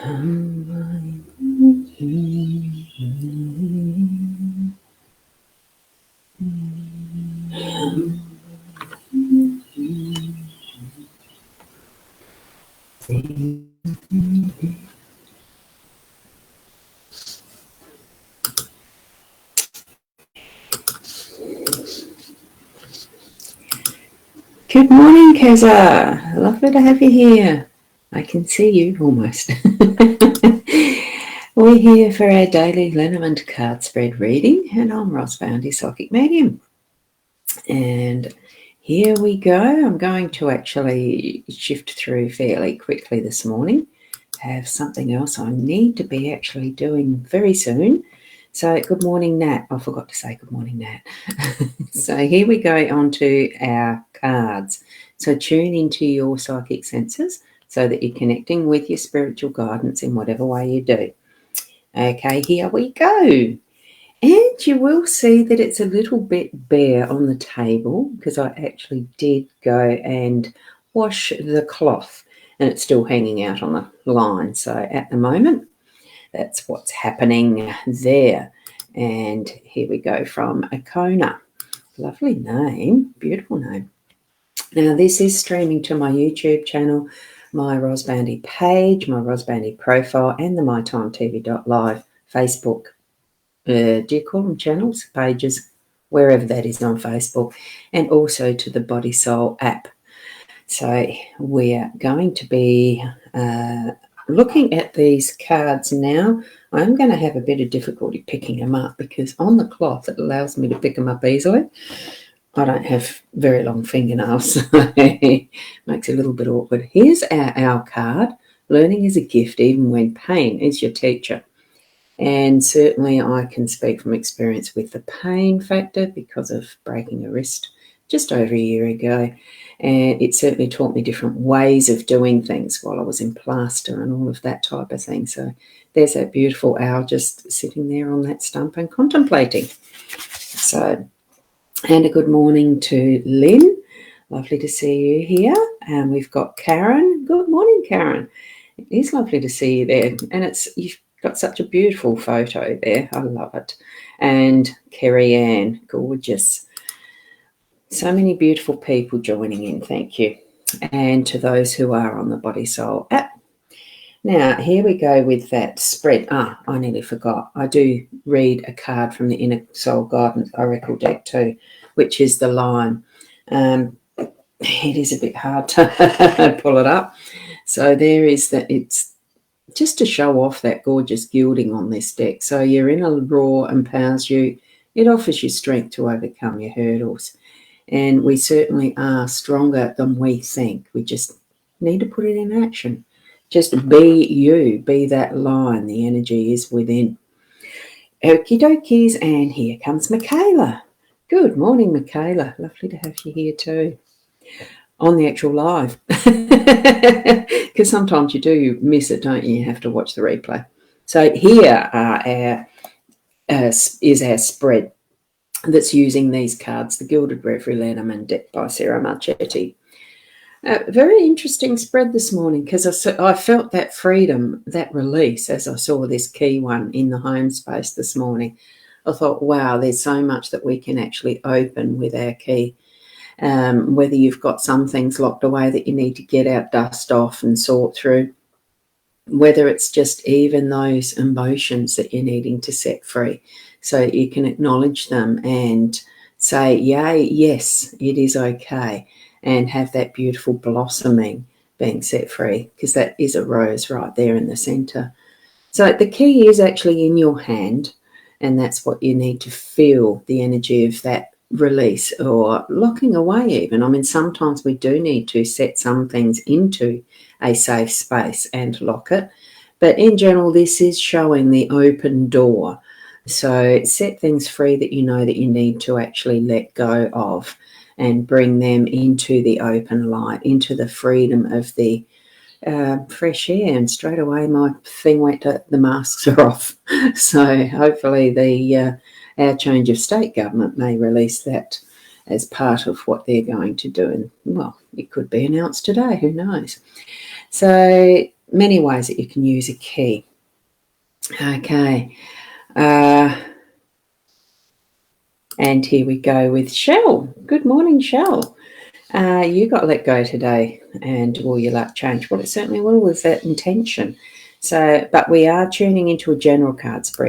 Good morning, Keza. Lovely to have you here. I can see you almost. We're here for our daily LENORMAND card spread reading, and I'm Ros Boundy Psychic Medium. And here we go. I'm going to actually shift through fairly quickly this morning. I have something else I need to be actually doing very soon. So good morning, Nat. I forgot to say good morning, Nat. So here we go on to our cards. So tune into your psychic senses so that you're connecting with your spiritual guidance in whatever way you do. Okay, here we go. And you will see that it's a little bit bare on the table because I actually did go and wash the cloth and it's still hanging out on the line. So at the moment, that's what's happening there. And here we go from Akona. Lovely name, beautiful name. Now this is streaming to my YouTube channel, my Ros Boundy page, my Ros Boundy profile, and the mytimetv.live Facebook. Do you call them channels, pages, wherever that is on Facebook, and also to the Body Soul app. So we're going to be looking at these cards now. I'm going to have a bit of difficulty picking them up because on the cloth it allows me to pick them up easily. I don't have very long fingernails, so it makes it a little bit awkward. Here's our card. Learning is a gift even when pain is your teacher. And certainly I can speak from experience with the pain factor because of breaking a wrist just over a year ago. And it certainly taught me different ways of doing things while I was in plaster and all of that type of thing. So there's that beautiful owl just sitting there on that stump and contemplating. So, and a good morning to Lynn. Lovely to see you here. And we've got Karen. Good morning, Karen. It is lovely to see you there. And you've got such a beautiful photo there. I love it. And Kerry Ann, gorgeous. So many beautiful people joining in. Thank you. And to those who are on the Body Soul app. Now, here we go with that spread. I nearly forgot. I do read a card from the Inner Soul Guidance Oracle deck too, which is the Lion. It is a bit hard to pull it up. So there is that. It's just to show off that gorgeous gilding on this deck. So your inner roar empowers you. It offers you strength to overcome your hurdles. And we certainly are stronger than we think. We just need to put it in action. Just be you. Be that lion. The energy is within. Okie dokies. And here comes Michaela. Good morning, Michaela. Lovely to have you here too. On the actual live. Because sometimes you do miss it, don't you? You have to watch the replay. So here are is our spread that's using these cards, the Gilded Reverie LENORMAND deck by Sarah Marchetti. Very interesting spread this morning because I felt that freedom, that release as I saw this key one in the home space this morning. I thought, wow, there's so much that we can actually open with our key. Whether you've got some things locked away that you need to get out, dust off and sort through, whether it's just even those emotions that you're needing to set free so you can acknowledge them and say, yay, yes, it is okay, and have that beautiful blossoming being set free, because that is a rose right there in the center. So the key is actually in your hand, and that's what you need to feel, the energy of that release or locking away even. I mean, sometimes we do need to set some things into a safe space and lock it. But in general, this is showing the open door. So set things free that you know that you need to actually let go of and bring them into the open light, into the freedom of the fresh air. And straight away my thing went to the masks are off. So hopefully our change of state government may release that as part of what they're going to do. And, well, it could be announced today, who knows. So many ways that you can use a key. Okay. And here we go with Shell. Good morning, Shell. You got let go today, and will your luck change? Well, it certainly will with that intention. So, but we are tuning into a general card spread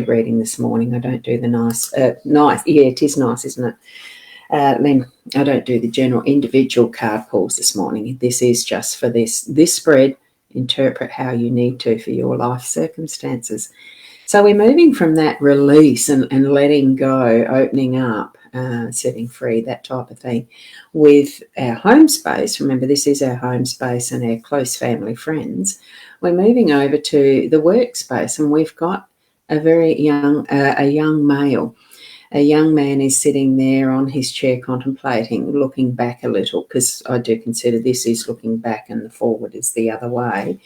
reading this morning. I don't do the nice. Yeah, it is nice, isn't it? Len, I don't do the general individual card pulls this morning. This is just for this spread. Interpret how you need to for your life circumstances. So we're moving from that release and letting go, opening up, setting free, that type of thing, with our home space. Remember, this is our home space and our close family friends. We're moving over to the workspace, and we've got a very young male. A young man is sitting there on his chair contemplating, looking back a little, because I do consider this is looking back and the forward is the other way.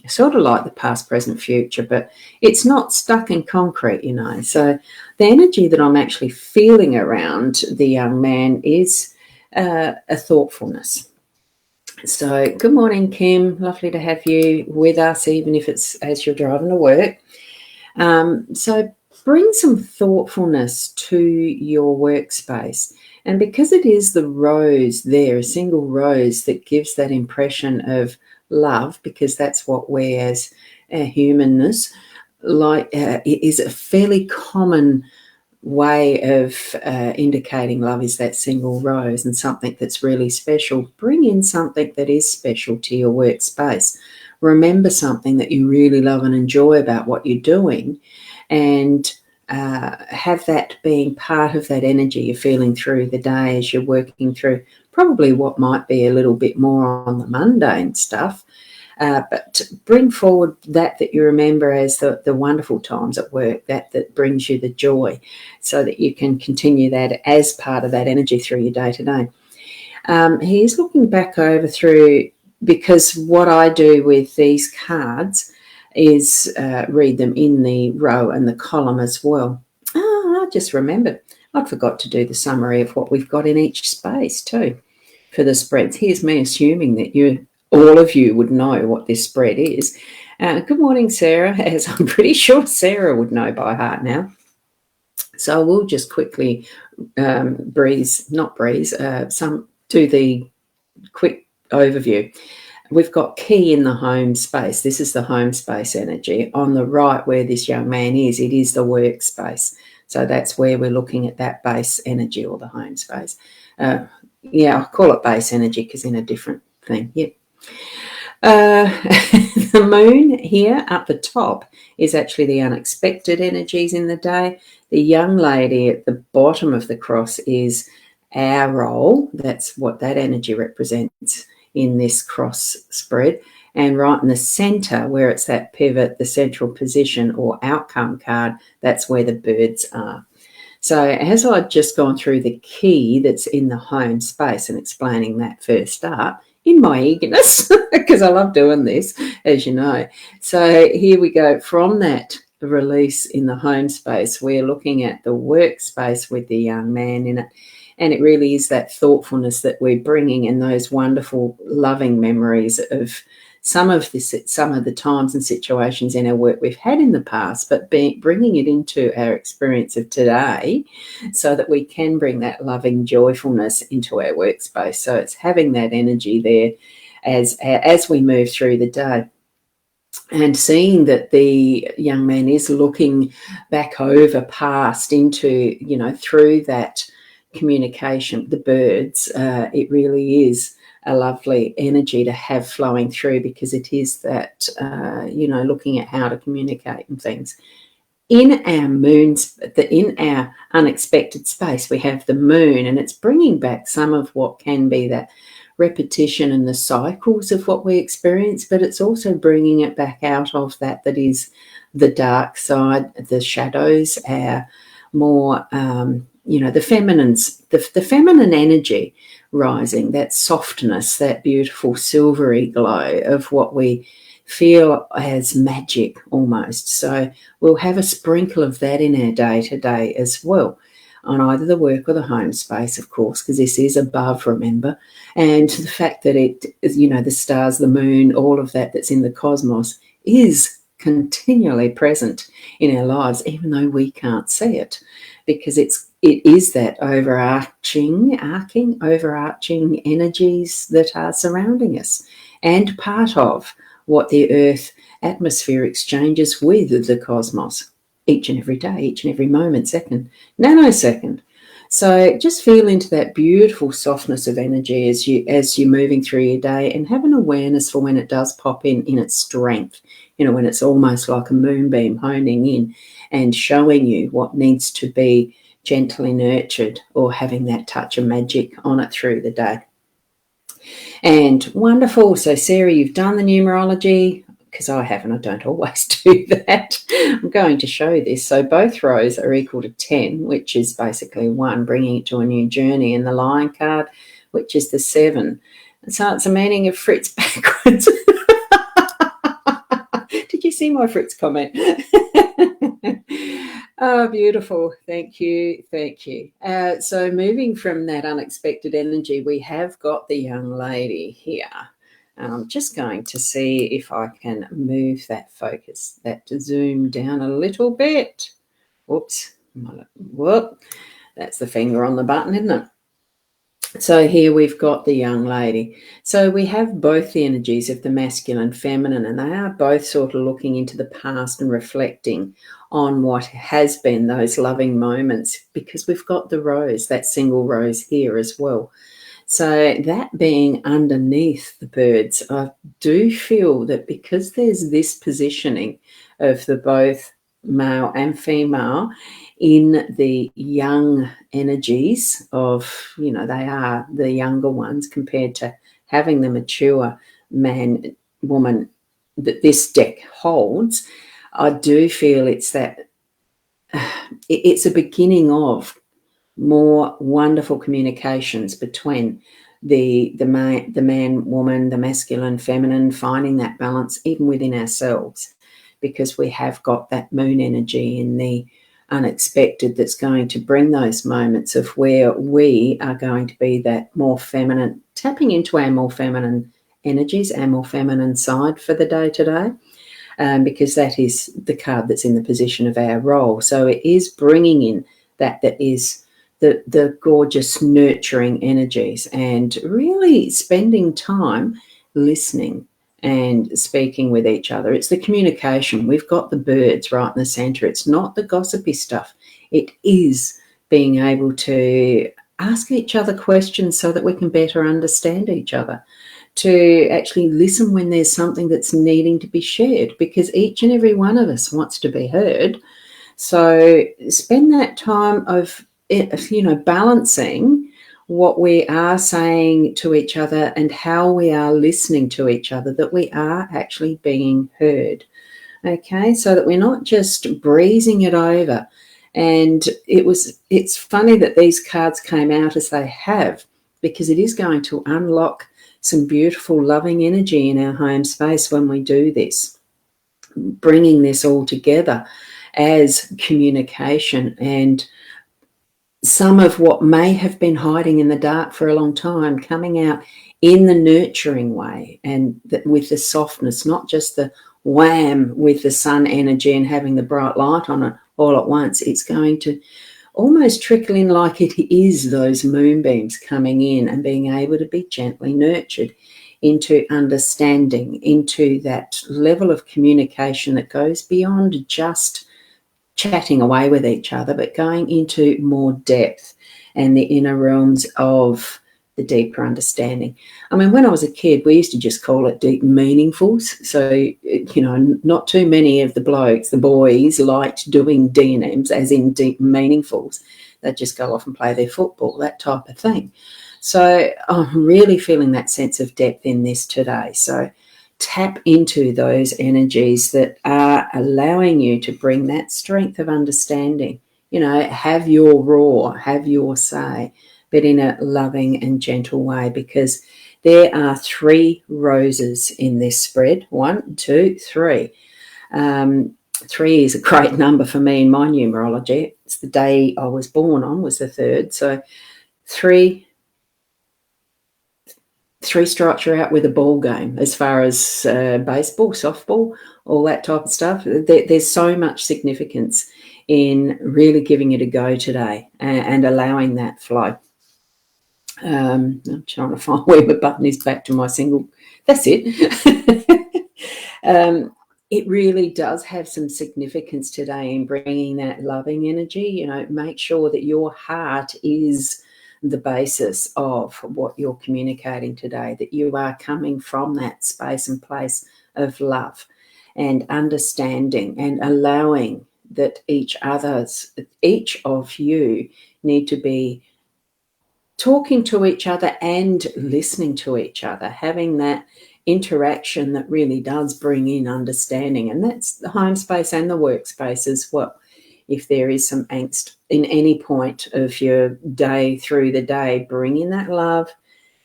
Sort of like the past, present, future, but it's not stuck in concrete, So the energy that I'm actually feeling around the young man is a thoughtfulness. So good morning, Kim. Lovely to have you with us, even if it's as you're driving to work. So bring some thoughtfulness to your workspace. And because it is the rose there, a single rose that gives that impression of love, because that's what we as humanness like is a fairly common way of indicating love is that single rose and something that's really special. Bring in something that is special to your workspace. Remember something that you really love and enjoy about what you're doing, and have that being part of that energy you're feeling through the day as you're working through probably what might be a little bit more on the mundane stuff, but bring forward that you remember as the wonderful times at work, that brings you the joy, so that you can continue that as part of that energy through your day-to-day. He's looking back over through, because what I do with these cards is read them in the row and the column as well. I just remembered. I forgot to do the summary of what we've got in each space too for the spreads. Here's me assuming that all of you would know what this spread is. Good morning, Sarah, as I'm pretty sure Sarah would know by heart now. So we'll just quickly do the quick overview. We've got key in the home space. This is the home space energy. On the right where this young man is, it is the workspace. So that's where we're looking at that base energy, or the home space. I'll call it base energy because in a different thing. Yep. The moon here at the top is actually the unexpected energies in the day. The young lady at the bottom of the cross is our role. That's what that energy represents in this cross spread. And right in the center, where it's that pivot, the central position or outcome card, that's where the birds are. So as I've just gone through the key that's in the home space and explaining that first up, in my eagerness, because I love doing this, as you know. So here we go. From that release in the home space, we're looking at the workspace with the young man in it. And it really is that thoughtfulness that we're bringing, and those wonderful, loving memories of some of the times and situations in our work we've had in the past, but bringing it into our experience of today, so that we can bring that loving joyfulness into our workspace. So it's having that energy there as we move through the day. And seeing that the young man is looking back over past into, through that communication, the birds, it really is a lovely energy to have flowing through, because it is that, looking at how to communicate and things. In our moons, in our unexpected space, we have the moon, and it's bringing back some of what can be that repetition and the cycles of what we experience, but it's also bringing it back out of that is the dark side, the shadows, our more, the feminine energy rising, that softness, that beautiful silvery glow of what we feel as magic almost. So we'll have a sprinkle of that in our day-to-day as well. on either the work or the home space, of course, because this is above, remember, and the fact that it is, the stars, the moon, all of that that's in the cosmos is continually present in our lives, even though we can't see it, because it is that overarching energies that are surrounding us and part of what the Earth atmosphere exchanges with the cosmos each and every day, each and every moment, second, nanosecond. So just feel into that beautiful softness of energy as you're moving through your day, and have an awareness for when it does pop in its strength, when it's almost like a moonbeam honing in and showing you what needs to be gently nurtured or having that touch of magic on it through the day. And wonderful. So Sarah, you've done the numerology, because I haven't. I don't always do that. I'm going to show this. So both rows are equal to 10, which is basically 1, bringing it to a new journey, and the Lion card, which is the 7. And so it's a meaning of Fritz backwards. Did you see my Fritz comment? Oh, beautiful. Thank you. Thank you. So moving from that unexpected energy, we have got the young lady here. I'm just going to see if I can move that focus, that zoom down a little bit. Whoops. Whoop. That's the finger on the button, isn't it? So here we've got the young lady. So we have both the energies of the masculine, feminine, and they are both sort of looking into the past and reflecting on what has been those loving moments, because we've got the rose, that single rose here as well. So that being underneath the birds, I do feel that because there's this positioning of the both male and female in the young energies of, they are the younger ones compared to having the mature man, woman that this deck holds, I do feel it's that it's a beginning of more wonderful communications between the man, woman, the masculine, feminine, finding that balance even within ourselves, because we have got that moon energy in the unexpected that's going to bring those moments of where we are going to be that more feminine, tapping into our more feminine energies, our more feminine side for the day today. Because that is the card that's in the position of our role. So it is bringing in that is the gorgeous nurturing energies, and really spending time listening and speaking with each other. It's the communication. We've got the birds right in the centre. It's not the gossipy stuff. It is being able to ask each other questions so that we can better understand each other, to actually listen when there's something that's needing to be shared, because each and every one of us wants to be heard. So spend that time of balancing what we are saying to each other and how we are listening to each other, that we are actually being heard. Okay, so that we're not just breezing it over. And it's funny that these cards came out as they have, because it is going to unlock some beautiful loving energy in our home space when we do this, bringing this all together as communication, and some of what may have been hiding in the dark for a long time coming out in the nurturing way, and with the softness, not just the wham with the sun energy and having the bright light on it all at once. It's going to almost trickle in like it is those moonbeams coming in and being able to be gently nurtured into understanding, into that level of communication that goes beyond just chatting away with each other, but going into more depth and the inner realms of the deeper understanding. I mean, when I was a kid, we used to just call it deep meaningfuls. So, not too many of the blokes, the boys, liked doing DNMs, as in deep meaningfuls. They'd just go off and play their football, that type of thing. So I'm really feeling that sense of depth in this today. So tap into those energies that are allowing you to bring that strength of understanding. Have your roar, have your say, but in a loving and gentle way, because there are 3 roses in this spread. 1, 2, 3. 3 is a great number for me in my numerology. It's the day I was born on, was the 3rd. So 3 strikes you out with a ball game as far as baseball, softball, all that type of stuff. There's so much significance in really giving it a go today and allowing that flow. I'm trying to find where my button is back to my single. That's it. It really does have some significance today in bringing that loving energy. You know, make sure that your heart is the basis of what you're communicating today, that you are coming from that space and place of love and understanding and allowing that each of you need to be talking to each other and listening to each other, having that interaction that really does bring in understanding. And that's the home space and the workspace as well. If there is some angst in any point of your day through the day, bring in that love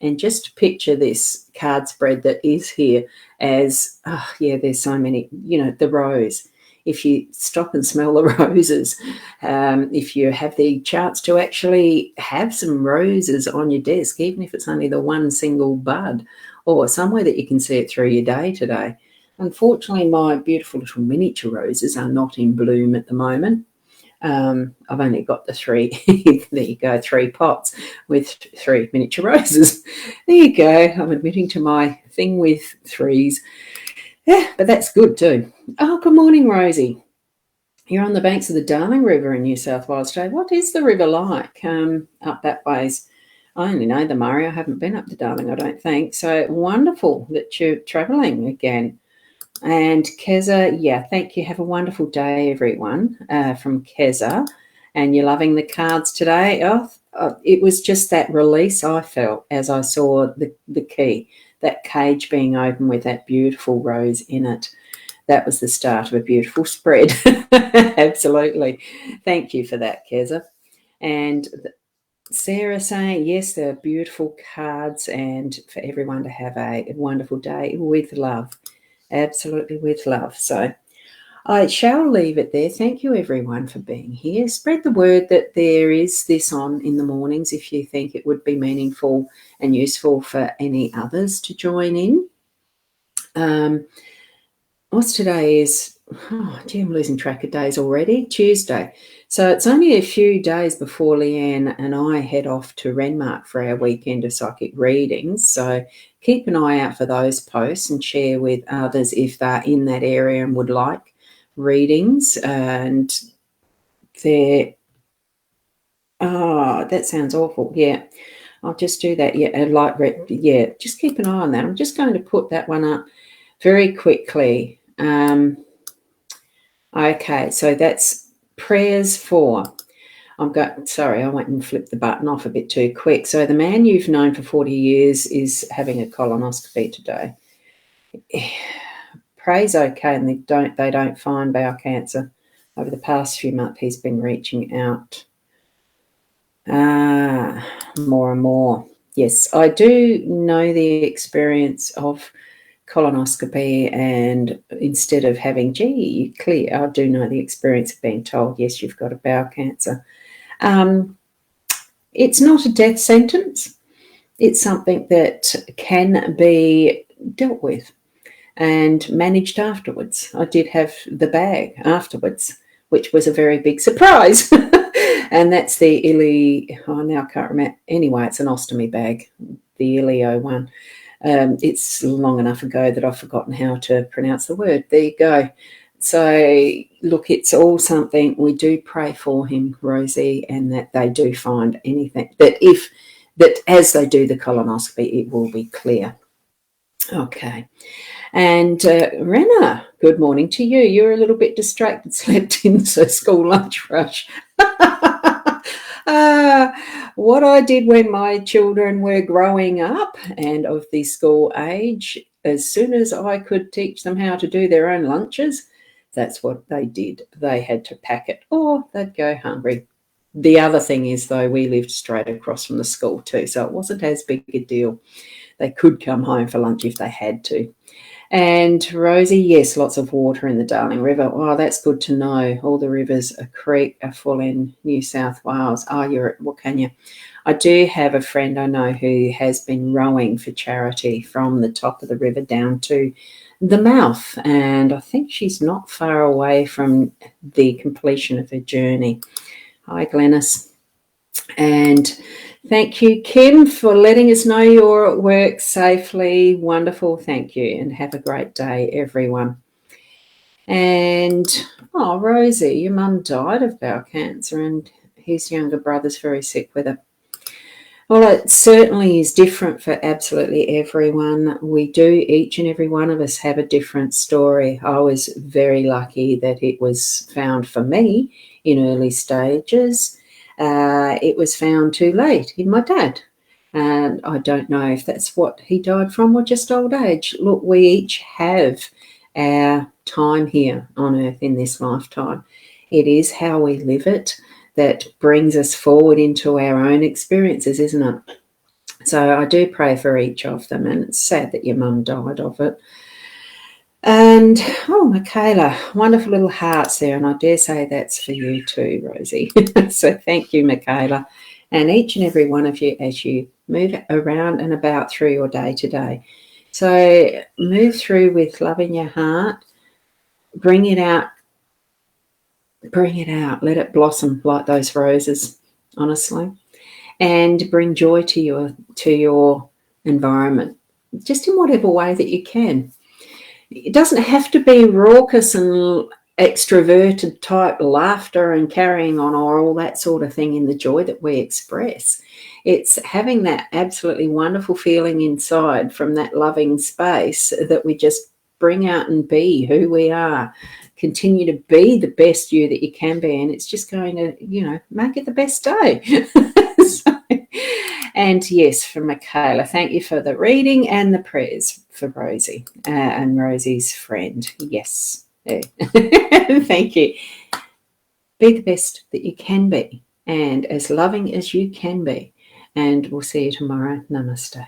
and just picture this card spread that is here as, there's so many, the rose. If you stop and smell the roses, if you have the chance to actually have some roses on your desk, even if it's only the one single bud or somewhere that you can see it through your day today. Unfortunately, my beautiful little miniature roses are not in bloom at the moment. I've only got the 3. There you go, 3 pots with 3 miniature roses. There you go. I'm admitting to my thing with 3s. Yeah, but that's good too. Oh, good morning, Rosie. You're on the banks of the Darling River in New South Wales today. What is the river like up that ways? I only know the Murray. I haven't been up to Darling, I don't think. So wonderful that you're travelling again. And Keza, thank you. Have a wonderful day, everyone, from Keza. And you're loving the cards today. It was just that release I felt as I saw the key, that cage being open with that beautiful rose in it. That was the start of a beautiful spread. Absolutely. Thank you for that, Keza. And Sarah saying, yes, they're beautiful cards, and for everyone to have a wonderful day with love. Absolutely with love. So I shall leave it there. Thank you, everyone, for being here. Spread the word that there is this on in the mornings if you think it would be meaningful and useful for any others to join in. What's today is, I'm losing track of days already, Tuesday. So it's only a few days before Leanne and I head off to Renmark for our weekend of psychic readings. So keep an eye out for those posts and share with others if they're in that area and would like readings. And that sounds awful. Yeah, I'll just do that. Just keep an eye on that. I'm just going to put that one up very quickly. Okay, so that's prayers for. Sorry, I went and flipped the button off a bit too quick. So the man you've known for 40 years is having a colonoscopy today. Pray's okay, and they don't find bowel cancer. Over the past few months, he's been reaching out more and more. Yes, I do know the experience of colonoscopy, and instead of having, clear, I do know the experience of being told, yes, you've got a bowel cancer. It's not a death sentence. It's something that can be dealt with and managed afterwards. I did have the bag afterwards, which was a very big surprise. And that's the now I can't remember. Anyway, it's an ostomy bag, the Ilio one. It's long enough ago that I've forgotten how to pronounce the word. There you go. So, look, it's all something we do pray for him, Rosie, and that they do find anything. That as they do the colonoscopy, it will be clear. Okay. And Renna, good morning to you. You're a little bit distracted, slept in, so school lunch rush. What I did when my children were growing up and of the school age, as soon as I could teach them how to do their own lunches, that's what they did. They had to pack it or they'd go hungry. The other thing is, though, we lived straight across from the school too, so it wasn't as big a deal. They could come home for lunch if they had to. And Rosie, yes, lots of water in the Darling River. Oh, that's good to know. All the rivers are full in New South Wales. Oh, you're at Wilcannia. I do have a friend I know who has been rowing for charity from the top of the river down to the mouth, and I think she's not far away from the completion of her journey. Hi, Glenys. And thank you, Kim, for letting us know you're at work safely. Wonderful. Thank you. And have a great day, everyone. And, oh, Rosie, your mum died of bowel cancer and his younger brother's very sick with it. Well, it certainly is different for absolutely everyone. We do, each and every one of us have a different story. I was very lucky that it was found for me in early stages. It was found too late in my dad. And I don't know if that's what he died from or just old age. Look, we each have our time here on earth in this lifetime. It is how we live it that brings us forward into our own experiences, isn't it? So I do pray for each of them, and it's sad that your mum died of it. And, oh, Michaela, wonderful little hearts there, and I dare say that's for you too, Rosie. So thank you, Michaela, and each and every one of you as you move around and about through your day today. So move through with love in your heart, bring it out, let it blossom like those roses, honestly, and bring joy to your environment, just in whatever way that you can. It doesn't have to be raucous and extroverted type laughter and carrying on or all that sort of thing in the joy that we express. It's having that absolutely wonderful feeling inside from that loving space that we just bring out and be who we are. Continue to be the best you that you can be, and it's just going to, make it the best day. And yes, for Michaela, thank you for the reading and the prayers for Rosie and Rosie's friend. Yes. Thank you. Be the best that you can be and as loving as you can be. And we'll see you tomorrow. Namaste.